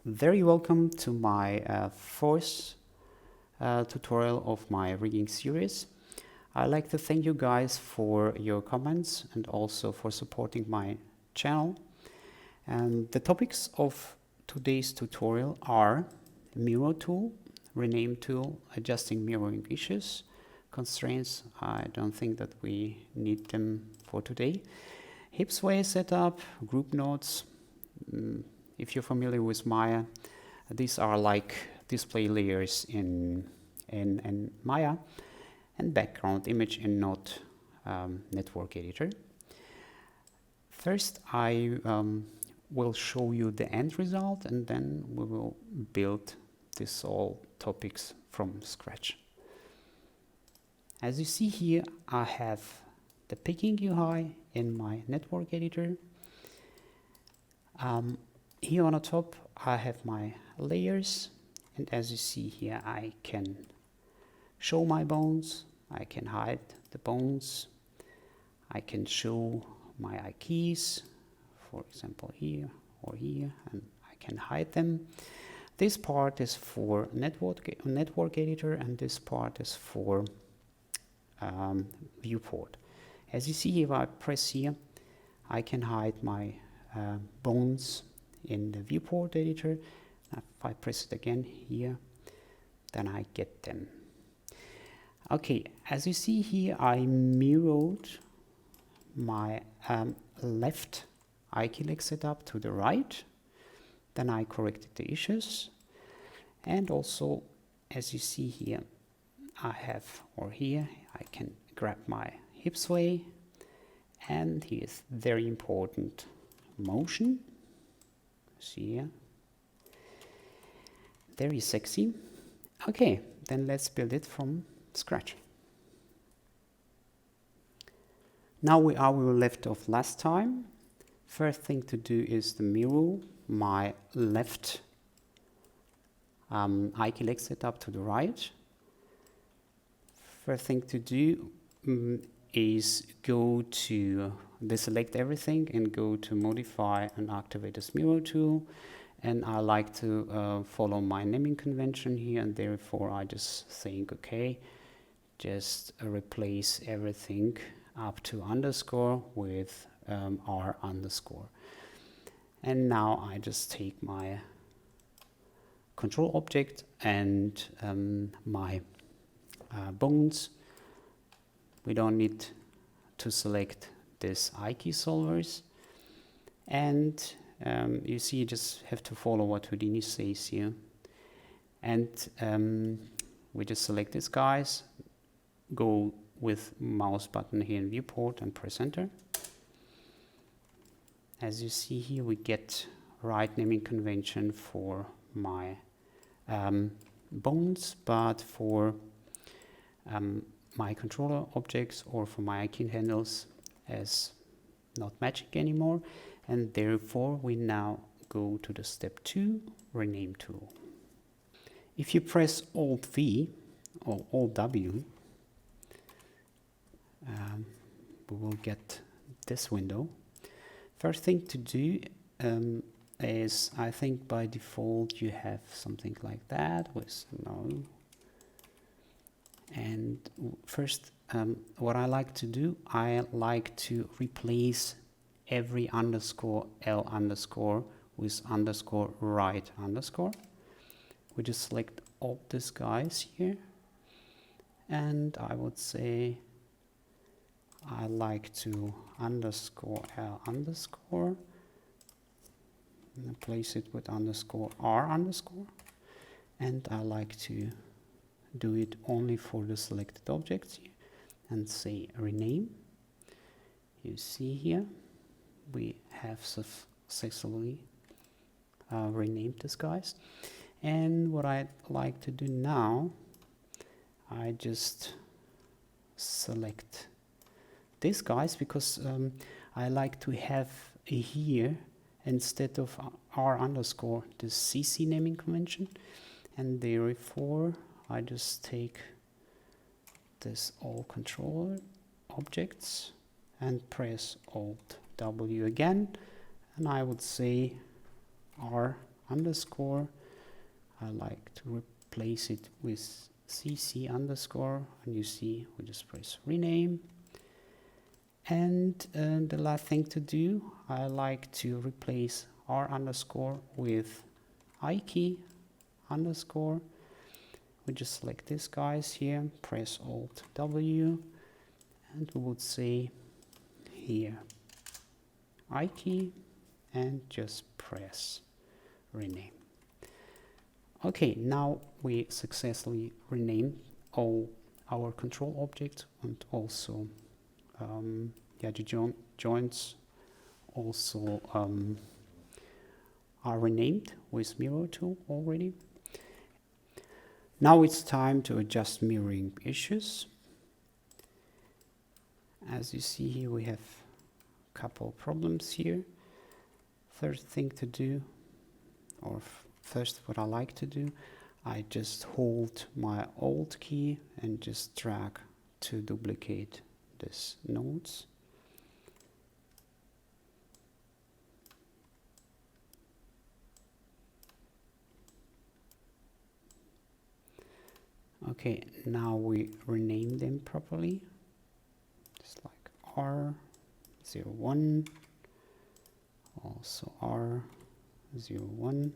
Very welcome to my fourth tutorial of my rigging series. I'd like to thank you guys for your comments and also for supporting my channel. And the topics of today's tutorial are mirror tool, rename tool, adjusting mirroring issues, constraints. I don't think that we need them for today. Hipsway setup, group nodes. If you're familiar with Maya, these are like display layers in Maya, and background image in Node network editor. First, I will show you the end result, and then we will build this all topics from scratch. As you see here, I have the picking UI in my network editor. Here on the top, I have my layers, and as you see here, I can show my bones, I can hide the bones, I can show my keys, for example here or here, and I can hide them. This part is for network editor, and this part is for viewport. As you see, if I press here, I can hide my bones in the viewport editor. If I press it again here, then I get them. Okay, as you see here, I mirrored my left IKLEX setup to the right. Then I corrected the issues. And also, as you see here, I have, or here, I can grab my Hipsway. And here's very important motion. See here. Very sexy. Okay, then let's build it from scratch. Now we are where we left off last time. First thing to do is to mirror my left IKLEX setup to the right. First thing to do is go to deselect everything and go to modify and activate this mirror tool. And I like to follow my naming convention here, and therefore I just think, okay, just replace everything up to underscore with R underscore. And now I just take my control object and my bones. We don't need to select this IKey solvers, and you see, you just have to follow what Houdini says here. And we just select these guys, go with mouse button here in viewport and press enter. As you see here, we get right naming convention for my bones, but for my controller objects or for my IKEY handles as not matching anymore, and therefore we now go to the step 2, rename tool. If you press Alt V or Alt W, we will get this window. First thing to do is, I think by default you have something like that with no. And first, what I like to do, I like to replace every underscore L underscore with underscore right underscore. We just select all these guys here, and I would say I like to underscore L underscore and place it with underscore R underscore, and I like to do it only for the selected objects here and say rename. You see here we have successfully renamed this guys, and what I'd like to do now, I just select these guys because I like to have here instead of R underscore the CC naming convention, and therefore I just take this all controller objects and press Alt W again, and I would say R underscore. I like to replace it with cc underscore, and you see we just press rename. And the last thing to do, I like to replace r underscore with I key underscore. We just select this guys here, press Alt W, and we would say here I key, and just press rename. Okay, now we successfully renamed all our control objects, and also the joints also are renamed with mirror tool already. Now it's time to adjust mirroring issues. As you see here, we have a couple of problems here. First thing to do, or first what I like to do, I just hold my Alt key and just drag to duplicate these nodes. Okay, now we rename them properly, just like R01, also R01,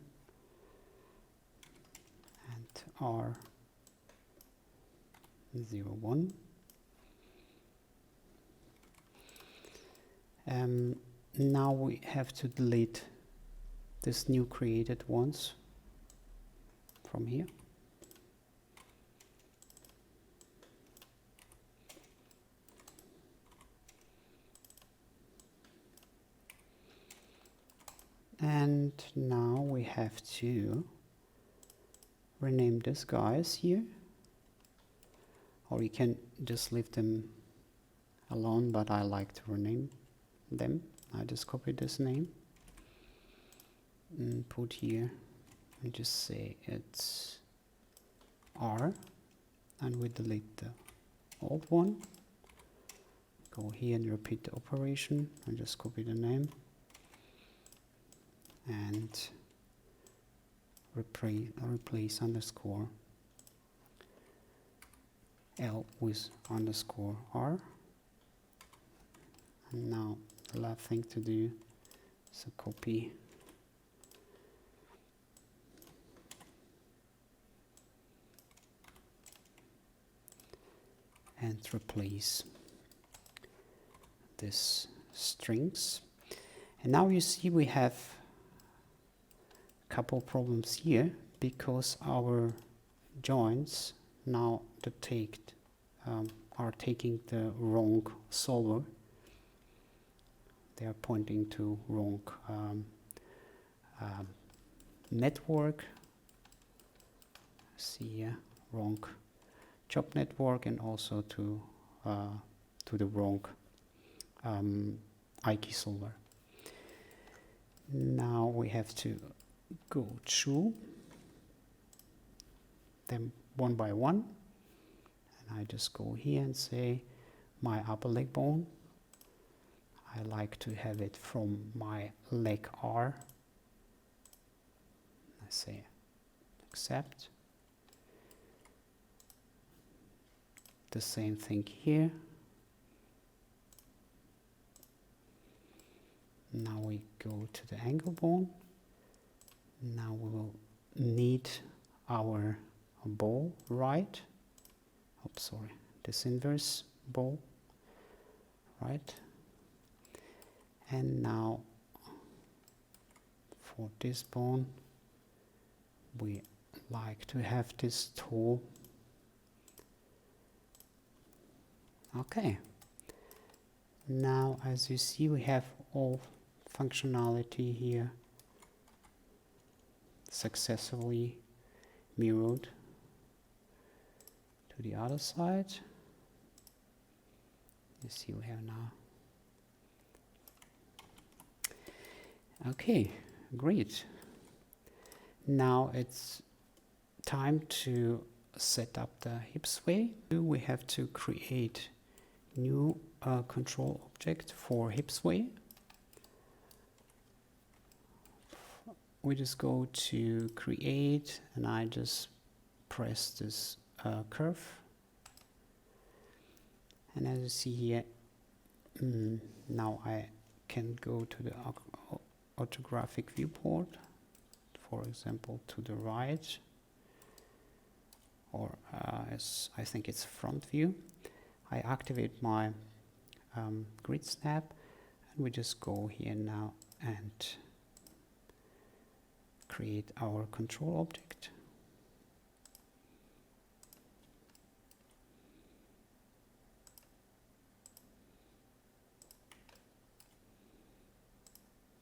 and R01. Now we have to delete this new created ones from here. And now we have to rename these guys here, or you can just leave them alone, but I like to rename them. I just copy this name and put here and just say it's R, and we delete the old one. Go here and repeat the operation and just copy the name and replace underscore L with underscore R. And now the last thing to do is a copy and replace this strings. And now you see we have couple problems here, because our joints now are taking the wrong solver. They are pointing to wrong network. See here, wrong job network, and also to the wrong IKEY solver. Now we have to go through them one by one, and I just go here and say my upper leg bone, I like to have it from my leg R. I say accept. The same thing here. Now we go to the ankle bone. Now we will need our ball right. Oops, sorry, this inverse ball right. And now for this bone, we like to have this toe. Okay. Now, as you see, we have all functionality here successfully mirrored to the other side. You see we have now. Okay, great. Now it's time to set up the Hipsway. We have to create new control object for Hipsway. we just go to create, and I just press this curve. And as you see here, now I can go to the orthographic viewport, for example, to the right, or as I think it's front view. I activate my grid snap, and we just go here now and create our control object.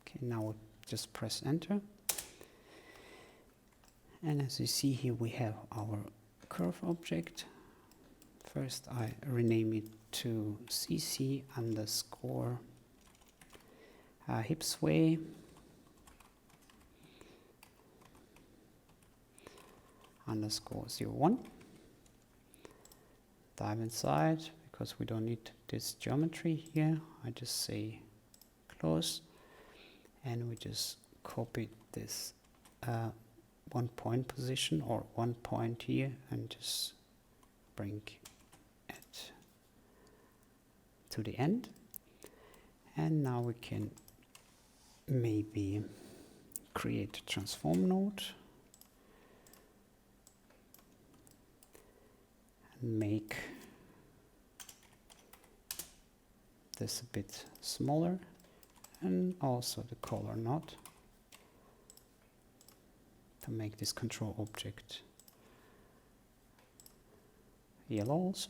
Okay, now we just press enter. And as you see here, we have our curve object. First, I rename it to cc underscore Hipsway underscore 01. Dive inside, because we don't need this geometry here. I just say close, and we just copy this 1 point position, or 1 point here, and just bring it to the end. And now we can maybe create a transform node and make this a bit smaller, and also the color node to make this control object yellow also.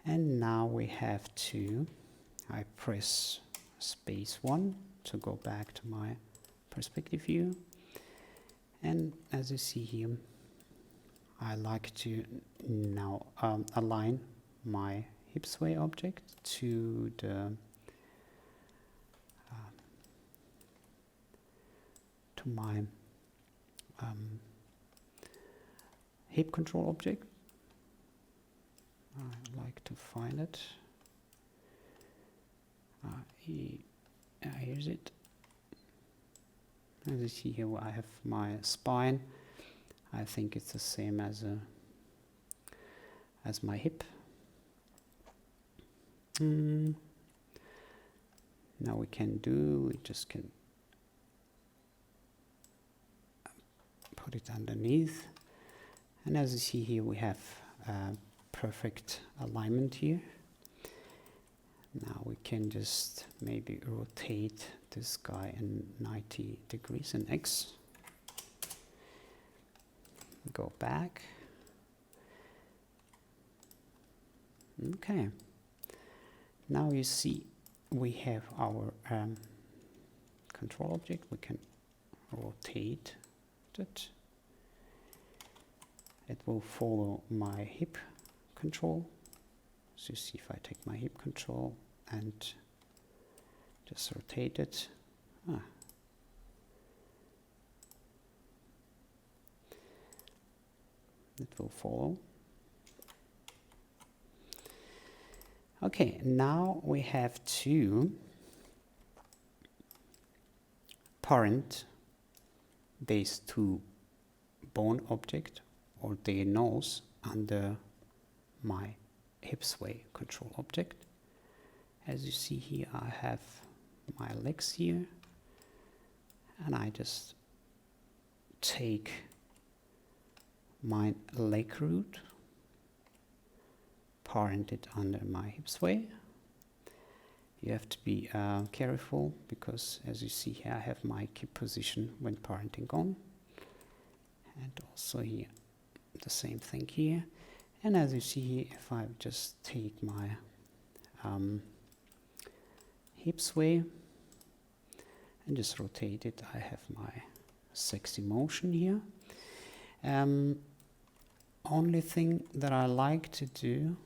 And now we have to, I press space 1 to go back to my perspective view. And as you see here, I like to now align my Hipsway object to the to my hip control object. I like to find it. Here's it. As you see here, I have my spine. I think it's the same as my hip. Now we just can put it underneath, and as you see here, we have perfect alignment here. Now we can just maybe rotate this guy in 90 degrees in X. Go back. Okay. Now you see we have our control object. We can rotate it. It will follow my hip control. So you see, if I take my hip control and just rotate it, it will follow. Okay, now we have to parent these two bone object or their nose under my Hipsway control object. As you see here, I have my legs here, and I just take my leg root, parent it under my Hipsway. You have to be careful, because as you see here, I have my key position when parenting on, and also here the same thing here. And as you see here, if I just take my Hipsway and just rotate it, I have my sexy motion here. Only thing that I like to do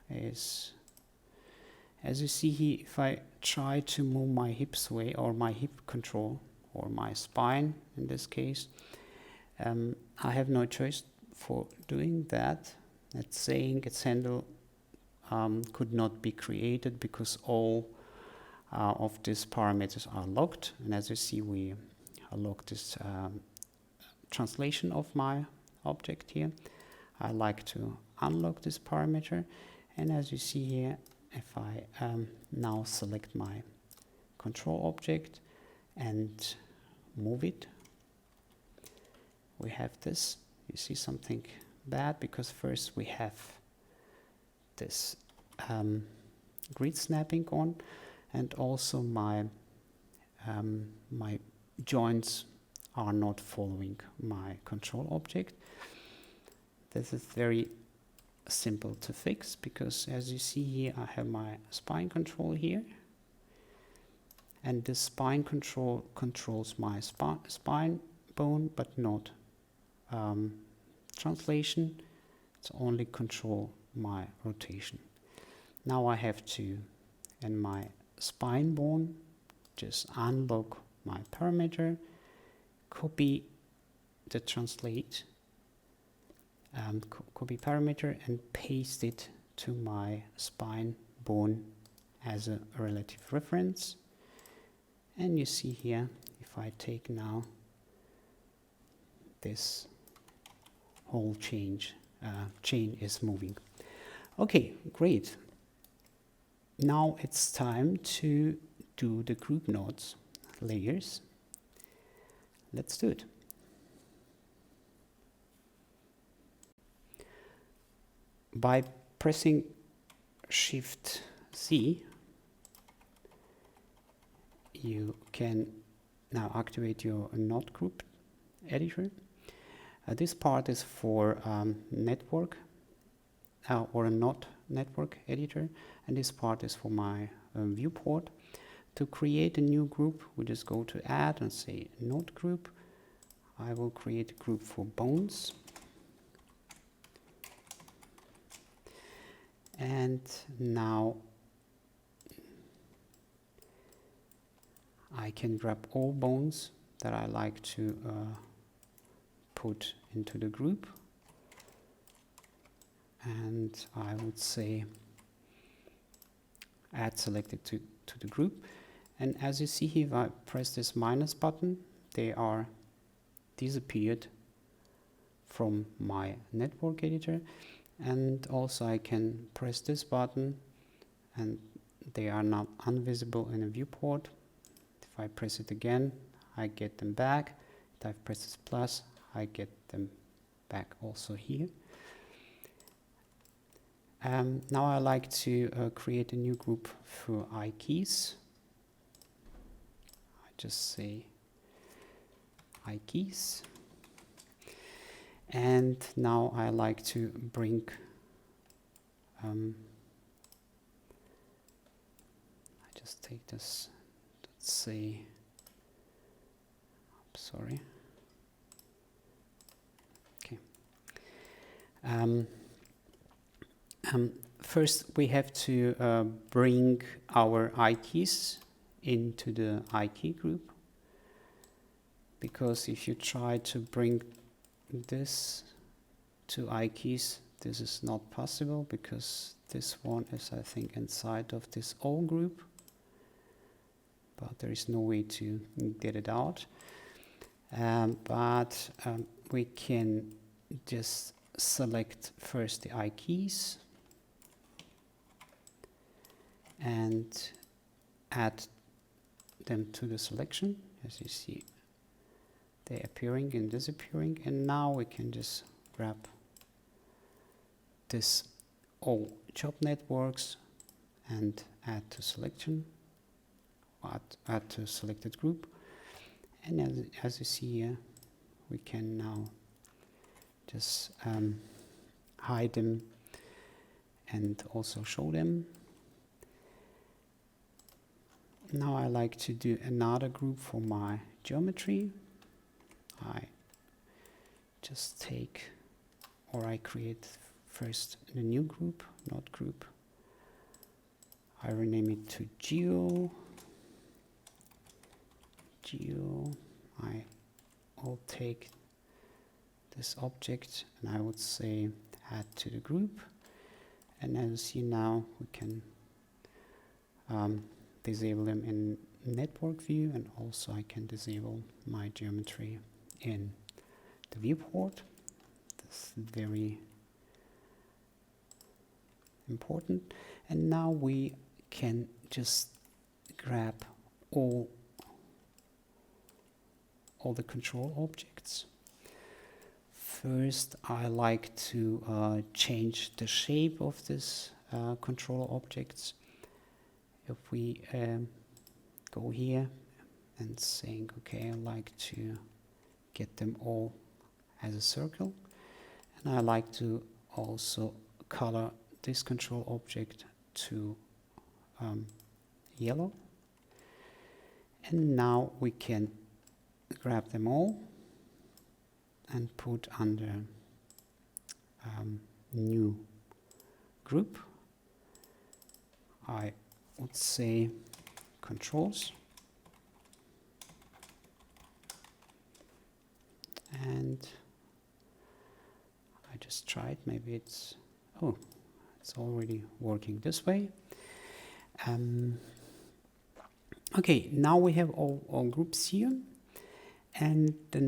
is, as you see here, if I try to move my Hipsway or my hip control or my spine in this case, I have no choice for doing that. It's saying its handle could not be created because all of these parameters are locked, and as you see, we lock this translation of my object here. I like to unlock this parameter, and as you see here, if I now select my control object and move it, we have this. You see something bad because first we have this grid snapping on, and also my my joints are not following my control object. This is very simple to fix because, as you see here, I have my spine control here, and this spine control controls my spine bone, but not translation. It's only control my rotation. Now I have to, in my spine bone, just unlock my parameter, copy the translate copy parameter and paste it to my spine bone as a relative reference. And you see here, if I take now this whole chain is moving. Okay, great. Now it's time to do the group nodes layers. Let's do it. By pressing Shift Z, you can now activate your node group editor. This part is for network or a node network editor, and this part is for my viewport. To create a new group, we just go to Add and say Node Group. I will create a group for bones. And now I can grab all bones that I like to put into the group. And I would say add selected to the group. And as you see here, if I press this minus button, they are disappeared from my network editor. And also I can press this button and they are now invisible in a viewport. If I press it again, I get them back. If I press this plus, I get them back also here. Now I like to create a new group for iKeys. I just say iKeys. And now I like to bring I just take this, let's say, sorry. Okay. First we have to bring our iKeys into the iKey group, because if you try to bring this to iKeys, this is not possible because this one is, I think, inside of this all group, but there is no way to get it out. But we can just select first the iKeys and add them to the selection. As you see, they're appearing and disappearing, and now we can just grab this all job networks and add to selection, add to selected group. And as you see here, we can now just hide them and also show them. Now I like to do another group for my geometry. I just take, or I create first a new group, node group. I rename it to Geo. I will take this object and I would say add to the group. And as you see now, we can disable them in network view, and also I can disable my geometry in the viewport. That's very important. And now we can just grab all the control objects. First, I like to change the shape of this control objects. If we go here and saying, okay, I like to get them all as a circle, and I like to also color this control object to yellow. And now we can grab them all and put under new group. I would say controls, and I just tried, maybe it's, oh, it's already working this way. Okay, now we have all groups here, and the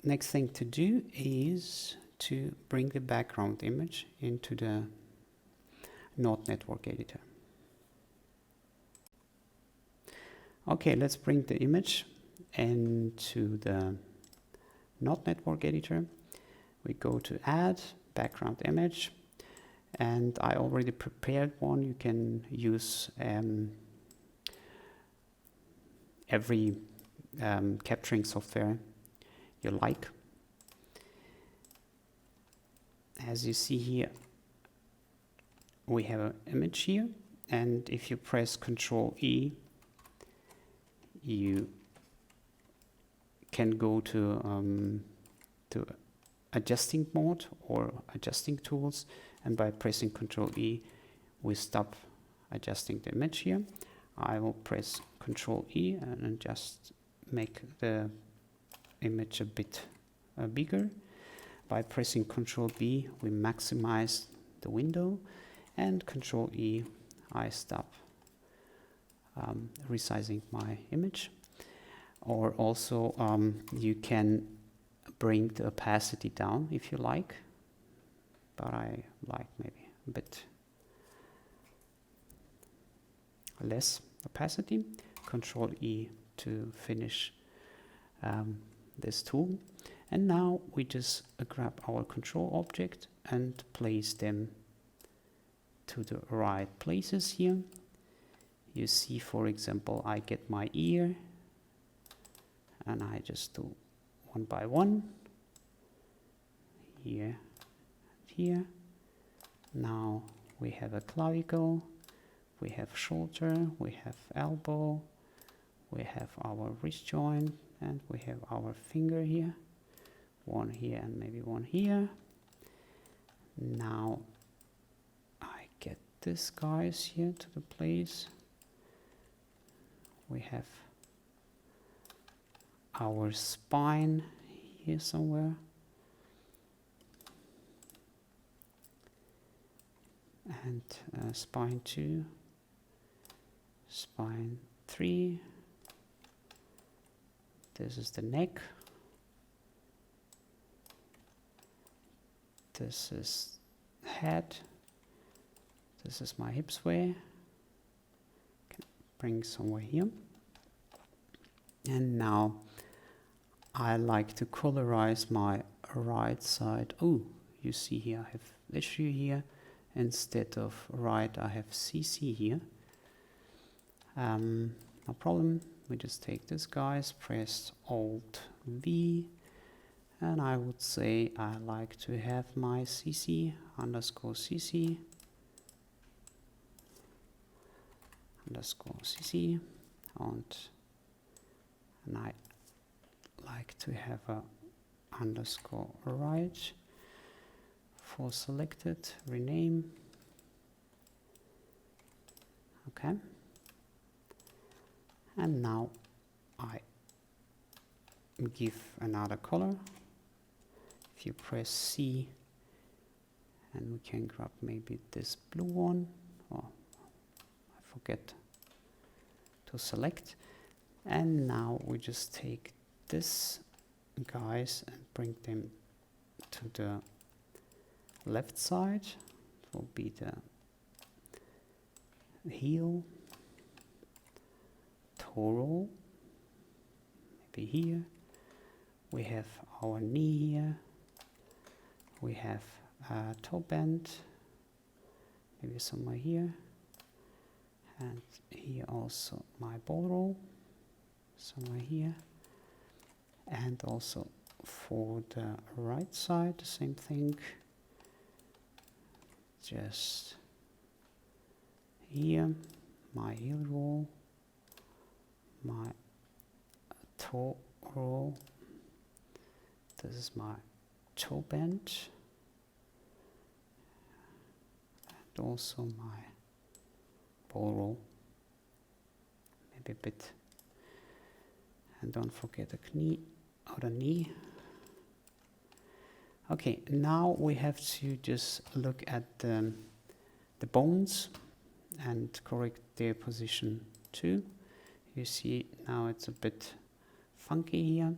next thing to do is to bring the background image into the Node network editor. Okay, let's bring the image into the Node network editor. We go to add background image, and I already prepared one. You can use every capturing software you like. As you see here, we have an image here, and if you press Ctrl E, you can go to adjusting mode or adjusting tools, and by pressing Ctrl E, we stop adjusting the image here. I will press Ctrl E and just make the image a bit bigger. By pressing Ctrl B, we maximize the window, and Ctrl E, I stop resizing my image. Or also you can bring the opacity down if you like, but I like maybe a bit less opacity. Ctrl E to finish this tool. And now we just grab our control object and place them to the right places here. You see, for example, I get my ear, and I just do one by one, here, here. Now we have a clavicle, we have shoulder, we have elbow, we have our wrist joint, and we have our finger here. One here and maybe one here. Now I get this guys here to the place. We have our spine here somewhere. And spine 2, spine 3. This is the neck. This is head. This is my Hipsway. Can bring somewhere here. And now I like to colorize my right side. Oh, you see here I have issue here. Instead of right, I have CC here. No problem. We just take this guys, press Alt V, and I would say I like to have my CC underscore CC underscore CC, and I like to have a underscore right for selected, rename. Okay. And now I give another color. If you press C, and we can grab maybe this blue one. Oh, I forget to select. And now we just take this guys and bring them to the left side. It will be the heel, toe roll, maybe here. We have our knee here. We have a toe bend, maybe somewhere here. And here also my ball roll, somewhere here. And also for the right side, the same thing. Just here, my heel roll, my toe roll. This is my toe bend. And also my ball roll. Maybe a bit. And don't forget the knee or the knee. Okay, now we have to just look at the bones and correct their position too. You see now it's a bit funky here.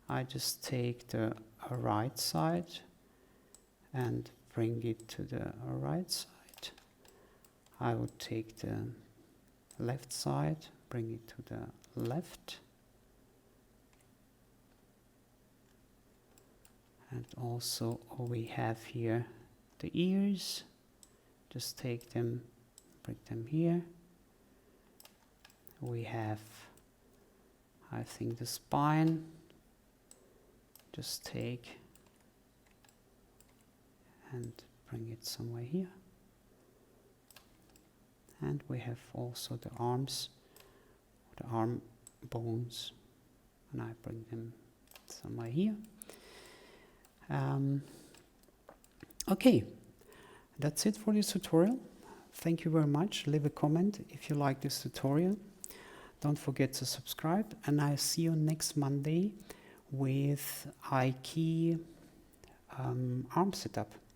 I just take the right side and bring it to the right side. I would take the left side, bring it to the left. And also we have here the ears. Just take them, bring them here. We have, I think, the spine. Just take and bring it somewhere here. And we have also the arms, the arm bones, and I bring them somewhere here. Okay, that's it for this tutorial. Thank you very much. Leave a comment if you like this tutorial. Don't forget to subscribe, and I'll see you next Monday with IKEA arm setup.